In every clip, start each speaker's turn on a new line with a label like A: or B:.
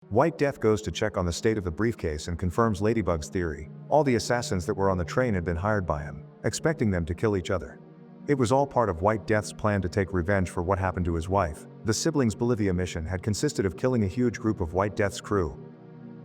A: White Death goes to check on the state of the briefcase and confirms Ladybug's theory. All the assassins that were on the train had been hired by him, expecting them to kill each other. It was all part of White Death's plan to take revenge for what happened to his wife. The siblings' Bolivia mission had consisted of killing a huge group of White Death's crew.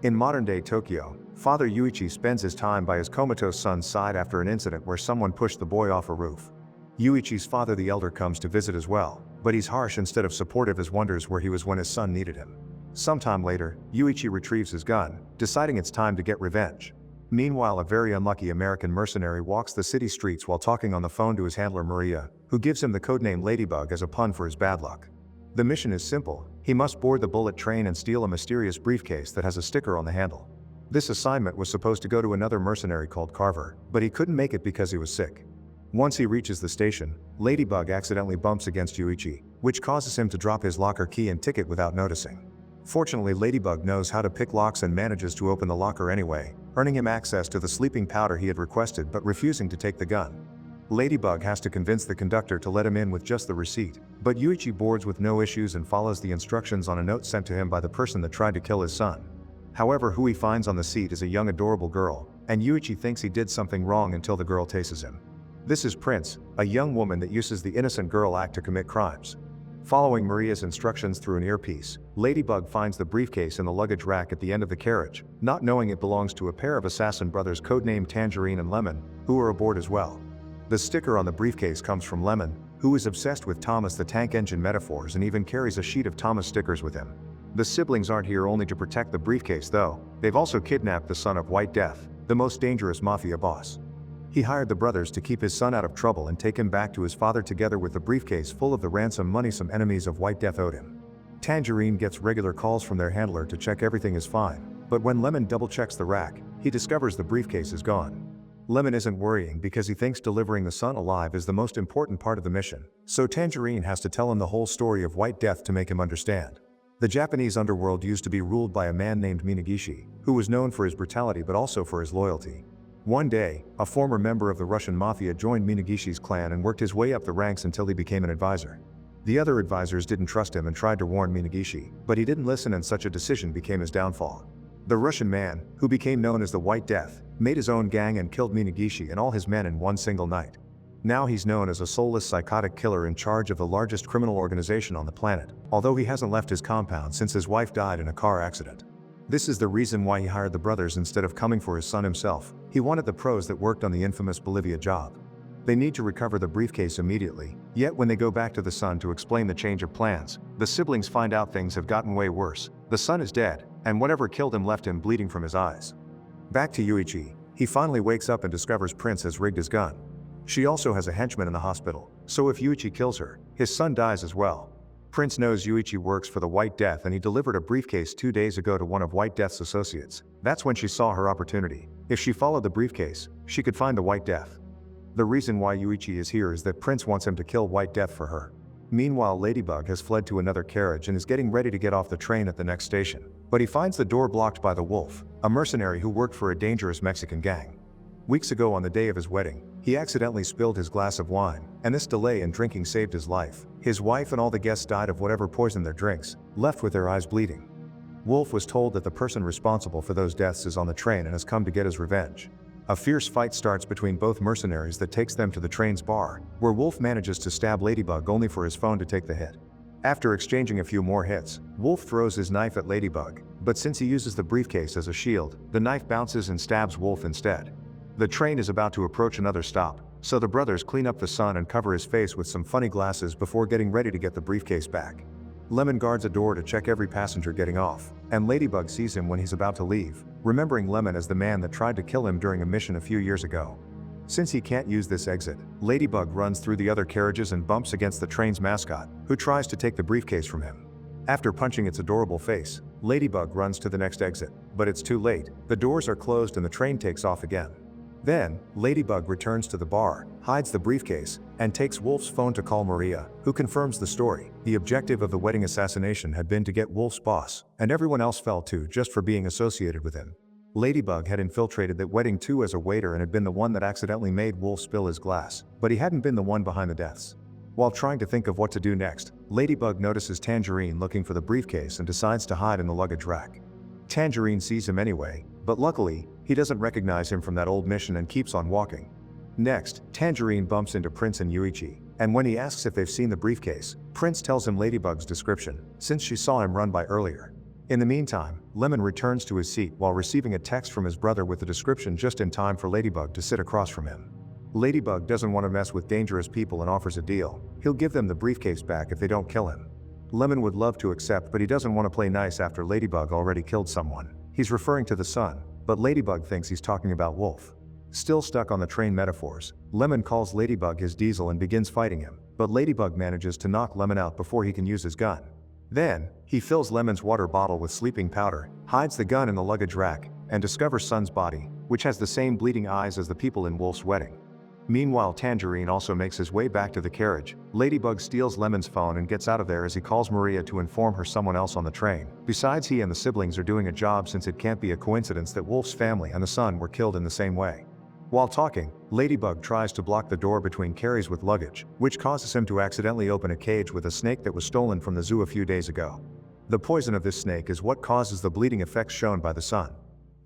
A: In modern-day Tokyo, Father Yuichi spends his time by his comatose son's side after an incident where someone pushed the boy off a roof. Yuichi's father the elder comes to visit as well, but he's harsh instead of supportive as wonders where he was when his son needed him. Sometime later, Yuichi retrieves his gun, deciding it's time to get revenge. Meanwhile, a very unlucky American mercenary walks the city streets while talking on the phone to his handler Maria, who gives him the codename Ladybug as a pun for his bad luck. The mission is simple. He must board the bullet train and steal a mysterious briefcase that has a sticker on the handle. This assignment was supposed to go to another mercenary called Carver, but he couldn't make it because he was sick. Once he reaches the station, Ladybug accidentally bumps against Yuichi, which causes him to drop his locker key and ticket without noticing. Fortunately, Ladybug knows how to pick locks and manages to open the locker anyway, earning him access to the sleeping powder he had requested but refusing to take the gun. Ladybug has to convince the conductor to let him in with just the receipt, but Yuichi boards with no issues and follows the instructions on a note sent to him by the person that tried to kill his son. However, who he finds on the seat is a young adorable girl, and Yuichi thinks he did something wrong until the girl tases him. This is Prince, a young woman that uses the innocent girl act to commit crimes. Following Maria's instructions through an earpiece, Ladybug finds the briefcase in the luggage rack at the end of the carriage, not knowing it belongs to a pair of assassin brothers codenamed Tangerine and Lemon, who are aboard as well. The sticker on the briefcase comes from Lemon, who is obsessed with Thomas the Tank Engine metaphors and even carries a sheet of Thomas stickers with him. The siblings aren't here only to protect the briefcase though, they've also kidnapped the son of White Death, the most dangerous mafia boss. He hired the brothers to keep his son out of trouble and take him back to his father together with the briefcase full of the ransom money some enemies of White Death owed him. Tangerine gets regular calls from their handler to check everything is fine, but when Lemon double-checks the rack, he discovers the briefcase is gone. Lemon isn't worrying because he thinks delivering the son alive is the most important part of the mission, so Tangerine has to tell him the whole story of White Death to make him understand. The Japanese underworld used to be ruled by a man named Minagishi, who was known for his brutality but also for his loyalty. One day, a former member of the Russian mafia joined Minagishi's clan and worked his way up the ranks until he became an advisor. The other advisors didn't trust him and tried to warn Minagishi, but he didn't listen and such a decision became his downfall. The Russian man, who became known as the White Death, made his own gang and killed Minagishi and all his men in one single night. Now he's known as a soulless psychotic killer in charge of the largest criminal organization on the planet, although he hasn't left his compound since his wife died in a car accident. This is the reason why he hired the brothers instead of coming for his son himself. He wanted the pros that worked on the infamous Bolivia job. They need to recover the briefcase immediately, yet when they go back to the son to explain the change of plans, the siblings find out things have gotten way worse. The son is dead, and whatever killed him left him bleeding from his eyes. Back to Yuichi, he finally wakes up and discovers Prince has rigged his gun. She also has a henchman in the hospital, so if Yuichi kills her, his son dies as well. Prince knows Yuichi works for the White Death and he delivered a briefcase 2 days ago to one of White Death's associates. That's when she saw her opportunity. If she followed the briefcase, she could find the White Death. The reason why Yuichi is here is that Prince wants him to kill White Death for her. Meanwhile, Ladybug has fled to another carriage and is getting ready to get off the train at the next station. But he finds the door blocked by the Wolf, a mercenary who worked for a dangerous Mexican gang. Weeks ago on the day of his wedding, he accidentally spilled his glass of wine, and this delay in drinking saved his life. His wife and all the guests died of whatever poisoned their drinks, left with their eyes bleeding. Wolf was told that the person responsible for those deaths is on the train and has come to get his revenge. A fierce fight starts between both mercenaries that takes them to the train's bar, where Wolf manages to stab Ladybug only for his phone to take the hit. After exchanging a few more hits, Wolf throws his knife at Ladybug, but since he uses the briefcase as a shield, the knife bounces and stabs Wolf instead. The train is about to approach another stop, so the brothers clean up the son and cover his face with some funny glasses before getting ready to get the briefcase back. Lemon guards a door to check every passenger getting off, and Ladybug sees him when he's about to leave, remembering Lemon as the man that tried to kill him during a mission a few years ago. Since he can't use this exit, Ladybug runs through the other carriages and bumps against the train's mascot, who tries to take the briefcase from him. After punching its adorable face, Ladybug runs to the next exit, but it's too late. The doors are closed and the train takes off again. Then, Ladybug returns to the bar, hides the briefcase, and takes Wolf's phone to call Maria, who confirms the story. The objective of the wedding assassination had been to get Wolf's boss, and everyone else fell too just for being associated with him. Ladybug had infiltrated that wedding too as a waiter and had been the one that accidentally made Wolf spill his glass, but he hadn't been the one behind the deaths. While trying to think of what to do next, Ladybug notices Tangerine looking for the briefcase and decides to hide in the luggage rack. Tangerine sees him anyway, but luckily, he doesn't recognize him from that old mission and keeps on walking. Next, Tangerine bumps into Prince and Yuichi, and when he asks if they've seen the briefcase, Prince tells him Ladybug's description, since she saw him run by earlier. In the meantime, Lemon returns to his seat while receiving a text from his brother with the description just in time for Ladybug to sit across from him. Ladybug doesn't want to mess with dangerous people and offers a deal. He'll give them the briefcase back if they don't kill him. Lemon would love to accept, but he doesn't want to play nice after Ladybug already killed someone. He's referring to the sun, but Ladybug thinks he's talking about Wolf. Still stuck on the train metaphors, Lemon calls Ladybug his diesel and begins fighting him, but Ladybug manages to knock Lemon out before he can use his gun. Then, he fills Lemon's water bottle with sleeping powder, hides the gun in the luggage rack, and discovers Sun's body, which has the same bleeding eyes as the people in Wolf's wedding. Meanwhile, Tangerine also makes his way back to the carriage. Ladybug steals Lemon's phone and gets out of there as he calls Maria to inform her someone else on the train. Besides, he and the siblings are doing a job since it can't be a coincidence that Wolf's family and the son were killed in the same way. While talking, Ladybug tries to block the door between carries with luggage, which causes him to accidentally open a cage with a snake that was stolen from the zoo a few days ago. The poison of this snake is what causes the bleeding effects shown by the sun.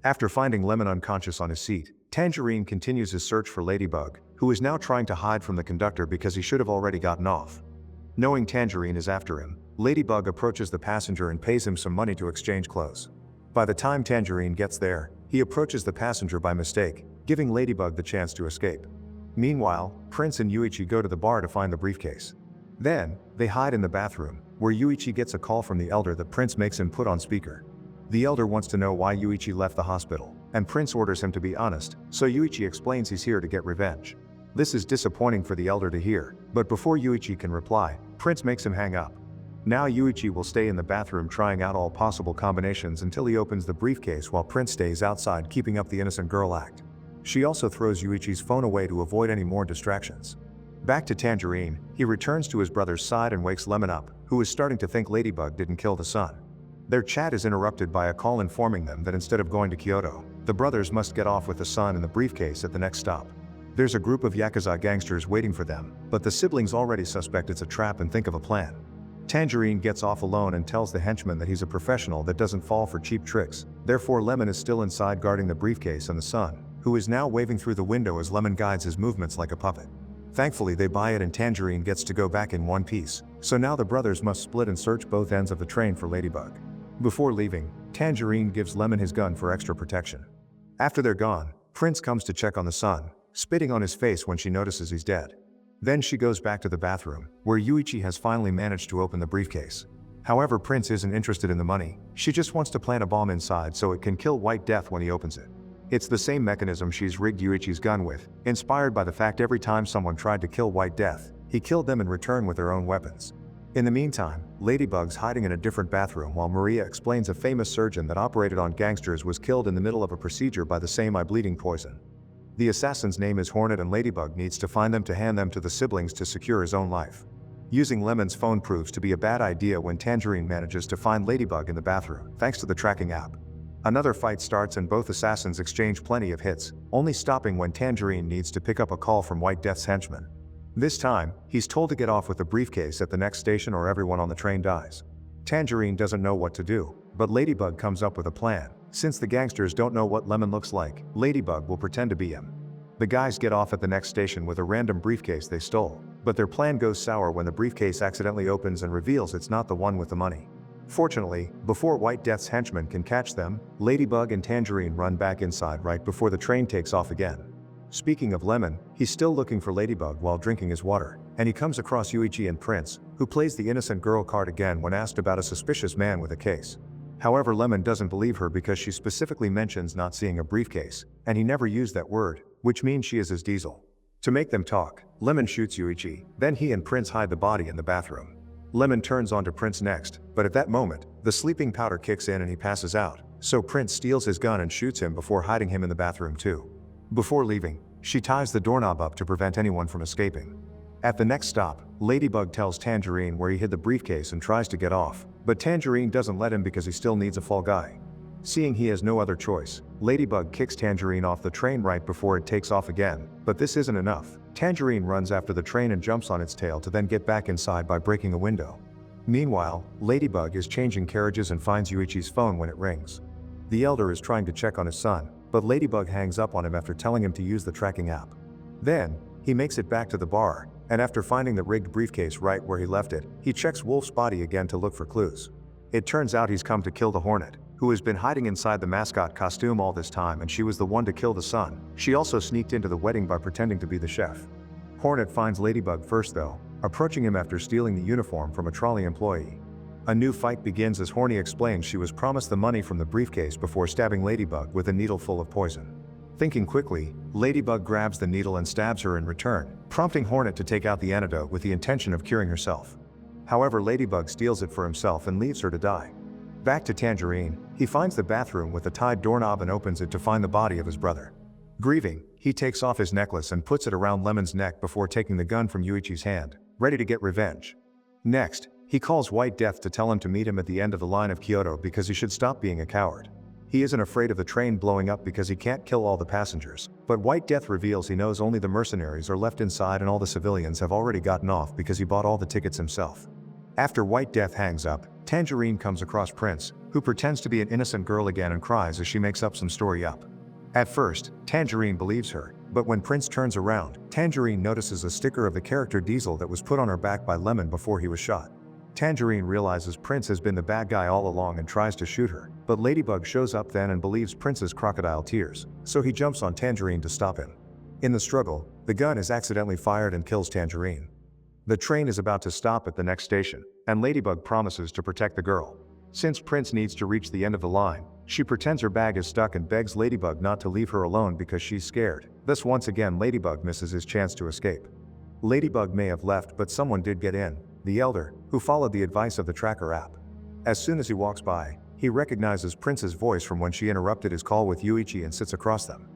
A: After finding Lemon unconscious on his seat, Tangerine continues his search for Ladybug, who is now trying to hide from the conductor because he should have already gotten off. Knowing Tangerine is after him, Ladybug approaches the passenger and pays him some money to exchange clothes. By the time Tangerine gets there, he approaches the passenger by mistake, giving Ladybug the chance to escape. Meanwhile, Prince and Yuichi go to the bar to find the briefcase. Then, they hide in the bathroom, where Yuichi gets a call from the elder that Prince makes him put on speaker. The elder wants to know why Yuichi left the hospital, and Prince orders him to be honest, so Yuichi explains he's here to get revenge. This is disappointing for the elder to hear, but before Yuichi can reply, Prince makes him hang up. Now Yuichi will stay in the bathroom trying out all possible combinations until he opens the briefcase while Prince stays outside keeping up the innocent girl act. She also throws Yuichi's phone away to avoid any more distractions. Back to Tangerine, he returns to his brother's side and wakes Lemon up, who is starting to think Ladybug didn't kill the son. Their chat is interrupted by a call informing them that instead of going to Kyoto, the brothers must get off with the son and the briefcase at the next stop. There's a group of Yakuza gangsters waiting for them, but the siblings already suspect it's a trap and think of a plan. Tangerine gets off alone and tells the henchman that he's a professional that doesn't fall for cheap tricks. Therefore, Lemon is still inside guarding the briefcase and the son, who is now waving through the window as Lemon guides his movements like a puppet. Thankfully, they buy it and Tangerine gets to go back in one piece, so now the brothers must split and search both ends of the train for Ladybug. Before leaving, Tangerine gives Lemon his gun for extra protection. After they're gone, Prince comes to check on the son, spitting on his face when she notices he's dead. Then she goes back to the bathroom, where Yuichi has finally managed to open the briefcase. However, Prince isn't interested in the money, she just wants to plant a bomb inside so it can kill White Death when he opens it. It's the same mechanism she's rigged Yuichi's gun with, inspired by the fact every time someone tried to kill White Death, he killed them in return with their own weapons. In the meantime, Ladybug's hiding in a different bathroom while Maria explains a famous surgeon that operated on gangsters was killed in the middle of a procedure by the same eye-bleeding poison. The assassin's name is Hornet and Ladybug needs to find them to hand them to the siblings to secure his own life. Using Lemon's phone proves to be a bad idea when Tangerine manages to find Ladybug in the bathroom, thanks to the tracking app. Another fight starts and both assassins exchange plenty of hits, only stopping when Tangerine needs to pick up a call from White Death's henchman. This time, he's told to get off with the briefcase at the next station or everyone on the train dies. Tangerine doesn't know what to do, but Ladybug comes up with a plan. Since the gangsters don't know what Lemon looks like, Ladybug will pretend to be him. The guys get off at the next station with a random briefcase they stole, but their plan goes sour when the briefcase accidentally opens and reveals it's not the one with the money. Fortunately, before White Death's henchmen can catch them, Ladybug and Tangerine run back inside right before the train takes off again. Speaking of Lemon, he's still looking for Ladybug while drinking his water, and he comes across Yuichi and Prince, who plays the innocent girl card again when asked about a suspicious man with a case. However, Lemon doesn't believe her because she specifically mentions not seeing a briefcase, and he never used that word, which means she is his diesel. To make them talk, Lemon shoots Yuichi, then he and Prince hide the body in the bathroom. Lemon turns onto Prince next, but at that moment, the sleeping powder kicks in and he passes out, so Prince steals his gun and shoots him before hiding him in the bathroom too. Before leaving, she ties the doorknob up to prevent anyone from escaping. At the next stop, Ladybug tells Tangerine where he hid the briefcase and tries to get off, but Tangerine doesn't let him because he still needs a fall guy. Seeing he has no other choice, Ladybug kicks Tangerine off the train right before it takes off again, but this isn't enough. Tangerine runs after the train and jumps on its tail to then get back inside by breaking a window. Meanwhile, Ladybug is changing carriages and finds Yuichi's phone when it rings. The elder is trying to check on his son, but Ladybug hangs up on him after telling him to use the tracking app. Then, he makes it back to the bar, and after finding the rigged briefcase right where he left it, he checks Wolf's body again to look for clues. It turns out he's come to kill the Hornet, who has been hiding inside the mascot costume all this time, and she was the one to kill the son. She also sneaked into the wedding by pretending to be the chef. Hornet finds Ladybug first though, approaching him after stealing the uniform from a trolley employee. A new fight begins as Horny explains she was promised the money from the briefcase before stabbing Ladybug with a needle full of poison. Thinking quickly, Ladybug grabs the needle and stabs her in return, prompting Hornet to take out the antidote with the intention of curing herself. However, Ladybug steals it for himself and leaves her to die. Back to Tangerine, he finds the bathroom with a tied doorknob and opens it to find the body of his brother. Grieving, he takes off his necklace and puts it around Lemon's neck before taking the gun from Yuichi's hand, ready to get revenge. Next, he calls White Death to tell him to meet him at the end of the line of Kyoto because he should stop being a coward. He isn't afraid of the train blowing up because he can't kill all the passengers, but White Death reveals he knows only the mercenaries are left inside and all the civilians have already gotten off because he bought all the tickets himself. After White Death hangs up, Tangerine comes across Prince, who pretends to be an innocent girl again and cries as she makes up some story up. At first, Tangerine believes her, but when Prince turns around, Tangerine notices a sticker of the character Diesel that was put on her back by Lemon before he was shot. Tangerine realizes Prince has been the bad guy all along and tries to shoot her, but Ladybug shows up then and believes Prince's crocodile tears, so he jumps on Tangerine to stop him. In the struggle, the gun is accidentally fired and kills Tangerine. The train is about to stop at the next station, and Ladybug promises to protect the girl. Since Prince needs to reach the end of the line, she pretends her bag is stuck and begs Ladybug not to leave her alone because she's scared. Thus once again Ladybug misses his chance to escape. Ladybug may have left, but someone did get in, the elder, who followed the advice of the tracker app. As soon as he walks by, he recognizes Prince's voice from when she interrupted his call with Yuichi and sits across them.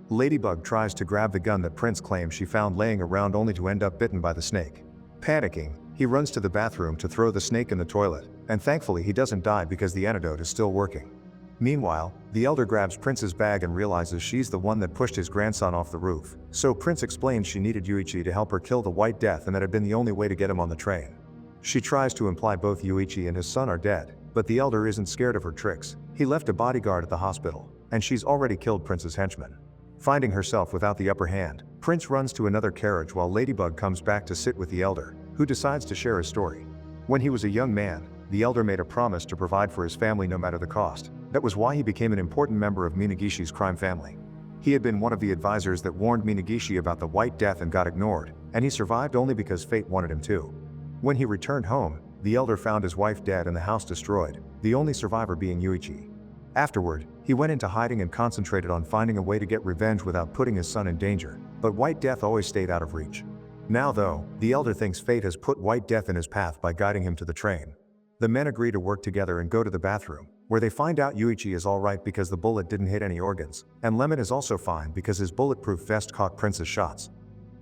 A: Ladybug tries to grab the gun that Prince claims she found laying around only to end up bitten by the snake. Panicking, he runs to the bathroom to throw the snake in the toilet, and thankfully he doesn't die because the antidote is still working. Meanwhile, the elder grabs Prince's bag and realizes she's the one that pushed his grandson off the roof, so Prince explains she needed Yuichi to help her kill the White Death and that had been the only way to get him on the train. She tries to imply both Yuichi and his son are dead, but the elder isn't scared of her tricks. He left a bodyguard at the hospital, and she's already killed Prince's henchman. Finding herself without the upper hand, Prince runs to another carriage while Ladybug comes back to sit with the elder, who decides to share his story. When he was a young man, the elder made a promise to provide for his family no matter the cost. That was why he became an important member of Minagishi's crime family. He had been one of the advisors that warned Minagishi about the White Death and got ignored, and he survived only because fate wanted him to. When he returned home, the elder found his wife dead and the house destroyed, the only survivor being Yuichi. Afterward, he went into hiding and concentrated on finding a way to get revenge without putting his son in danger, but White Death always stayed out of reach. Now though, the elder thinks fate has put White Death in his path by guiding him to the train. The men agree to work together and go to the bathroom, where they find out Yuichi is alright because the bullet didn't hit any organs, and Lemon is also fine because his bulletproof vest caught Prince's shots.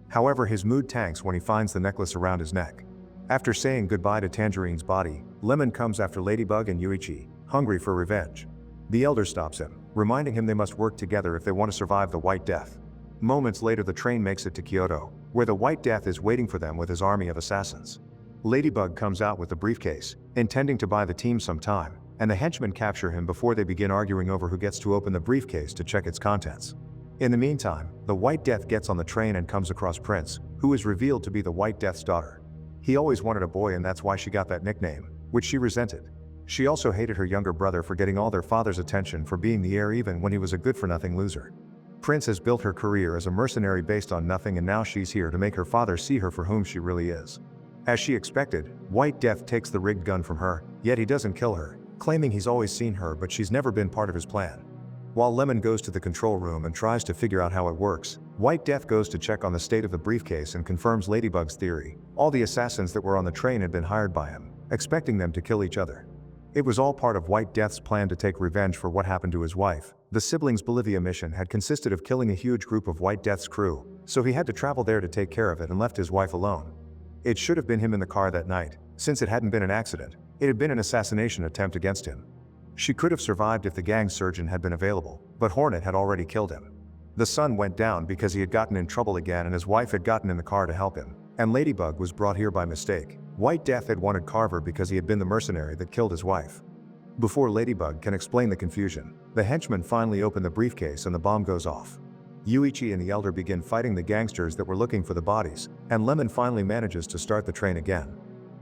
A: However, his mood tanks when he finds the necklace around his neck. After saying goodbye to Tangerine's body, Lemon comes after Ladybug and Yuichi, hungry for revenge. The elder stops him, reminding him they must work together if they want to survive the White Death. Moments later the train makes it to Kyoto, where the White Death is waiting for them with his army of assassins. Ladybug comes out with the briefcase, intending to buy the team some time, and the henchmen capture him before they begin arguing over who gets to open the briefcase to check its contents. In the meantime, the White Death gets on the train and comes across Prince, who is revealed to be the White Death's daughter. He always wanted a boy and that's why she got that nickname, which she resented. She also hated her younger brother for getting all their father's attention for being the heir even when he was a good-for-nothing loser. Prince has built her career as a mercenary based on nothing, and now she's here to make her father see her for whom she really is. As she expected, White Death takes the rigged gun from her, yet he doesn't kill her, claiming he's always seen her but she's never been part of his plan. While Lemon goes to the control room and tries to figure out how it works, White Death goes to check on the state of the briefcase and confirms Ladybug's theory. All the assassins that were on the train had been hired by him, expecting them to kill each other. It was all part of White Death's plan to take revenge for what happened to his wife. The siblings' Bolivia mission had consisted of killing a huge group of White Death's crew, so he had to travel there to take care of it and left his wife alone. It should have been him in the car that night, since it hadn't been an accident. It had been an assassination attempt against him. She could have survived if the gang surgeon had been available, but Hornet had already killed him. The sun went down because he had gotten in trouble again and his wife had gotten in the car to help him, and Ladybug was brought here by mistake. White Death had wanted Carver because he had been the mercenary that killed his wife. Before Ladybug can explain the confusion, the henchmen finally open the briefcase and the bomb goes off. Yuichi and the Elder begin fighting the gangsters that were looking for the bodies, and Lemon finally manages to start the train again.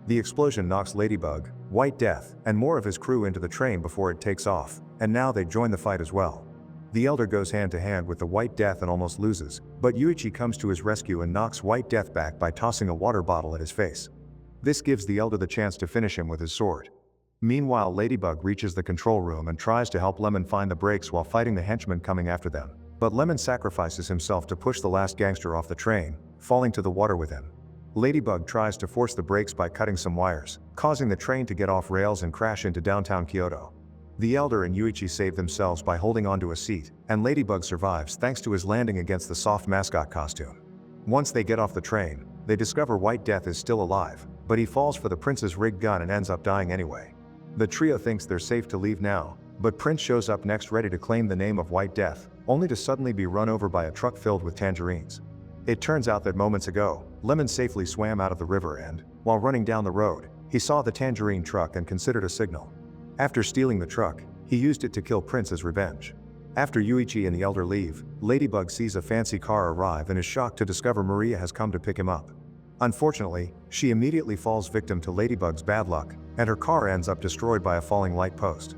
A: The explosion knocks Ladybug, White Death, and more of his crew into the train before it takes off, and now they join the fight as well. The Elder goes hand to hand with the White Death and almost loses, but Yuichi comes to his rescue and knocks White Death back by tossing a water bottle at his face. This gives the Elder the chance to finish him with his sword. Meanwhile, Ladybug reaches the control room and tries to help Lemon find the brakes while fighting the henchmen coming after them. But Lemon sacrifices himself to push the last gangster off the train, falling to the water with him. Ladybug tries to force the brakes by cutting some wires, causing the train to get off rails and crash into downtown Kyoto. The Elder and Yuichi save themselves by holding onto a seat, and Ladybug survives thanks to his landing against the soft mascot costume. Once they get off the train, they discover White Death is still alive, but he falls for the Prince's rigged gun and ends up dying anyway. The trio thinks they're safe to leave now, but Prince shows up next ready to claim the name of White Death, only to suddenly be run over by a truck filled with tangerines. It turns out that moments ago, Lemon safely swam out of the river and, while running down the road, he saw the tangerine truck and considered a signal. After stealing the truck, he used it to kill Prince as revenge. After Yuichi and the Elder leave, Ladybug sees a fancy car arrive and is shocked to discover Maria has come to pick him up. Unfortunately, she immediately falls victim to Ladybug's bad luck, and her car ends up destroyed by a falling light post.